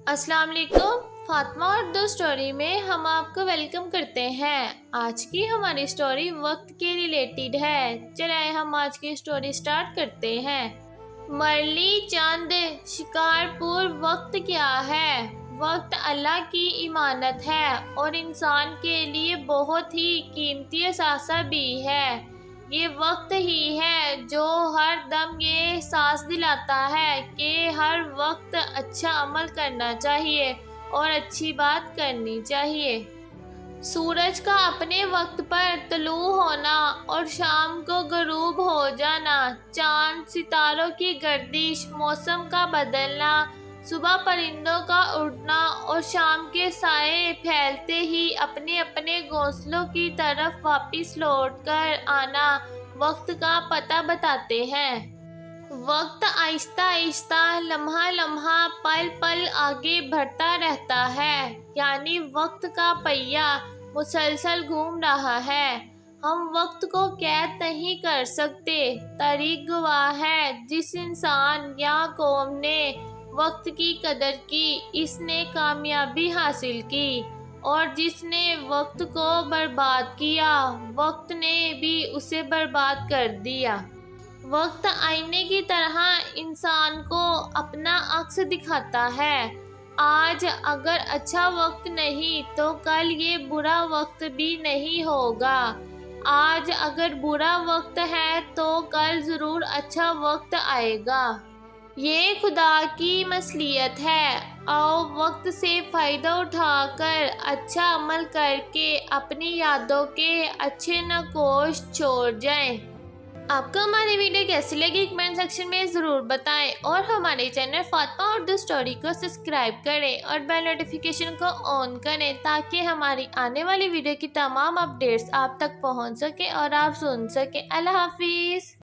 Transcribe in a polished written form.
السلام علیکم، فاطمہ اردو سٹوری میں ہم آپ کو ویلکم کرتے ہیں۔ آج کی ہماری سٹوری وقت کے ریلیٹڈ ہے۔ چلیں ہم آج کی سٹوری سٹارٹ کرتے ہیں۔ مرلی چند شکارپور۔ وقت کیا ہے؟ وقت اللہ کی امانت ہے اور انسان کے لیے بہت ہی قیمتی اثاثہ بھی ہے۔ یہ وقت ہی ہے جو ہر دم یہ احساس دلاتا ہے کہ ہر وقت اچھا عمل کرنا چاہیے اور اچھی بات کرنی چاہیے۔ سورج کا اپنے وقت پر طلوع ہونا اور شام کو غروب ہو جانا، چاند ستاروں کی گردش، موسم کا بدلنا، صبح پرندوں کا اڑنا اور شام کے سائے پھیلتے ہی اپنے اپنے گھونسلوں کی طرف واپس لوٹ کر آنا وقت کا پتہ بتاتے ہیں۔ وقت آہستہ آہستہ، لمحہ لمحہ، پل پل آگے بڑھتا رہتا ہے، یعنی وقت کا پہیہ مسلسل گھوم رہا ہے۔ ہم وقت کو قید نہیں کر سکتے۔ تاریخ گواہ ہے، جس انسان یا قوم نے وقت کی قدر کی، اس نے کامیابی حاصل کی، اور جس نے وقت کو برباد کیا، وقت نے بھی اسے برباد کر دیا۔ وقت آئینے کی طرح انسان کو اپنا عکس دکھاتا ہے۔ آج اگر اچھا وقت نہیں تو کل یہ برا وقت بھی نہیں ہوگا۔ آج اگر برا وقت ہے تو کل ضرور اچھا وقت آئے گا۔ یہ خدا کی مصلحت ہے۔ آؤ وقت سے فائدہ اٹھا کر اچھا عمل کر کے اپنی یادوں کے اچھے نقوش چھوڑ جائیں۔ آپ کو ہماری ویڈیو کیسی لگی کمنٹ سیکشن میں ضرور بتائیں، اور ہمارے چینل فاطمہ اردو سٹوری کو سبسکرائب کریں اور بیل نوٹیفیکیشن کو آن کریں تاکہ ہماری آنے والی ویڈیو کی تمام اپڈیٹس آپ تک پہنچ سکیں اور آپ سن سکیں۔ اللہ حافظ۔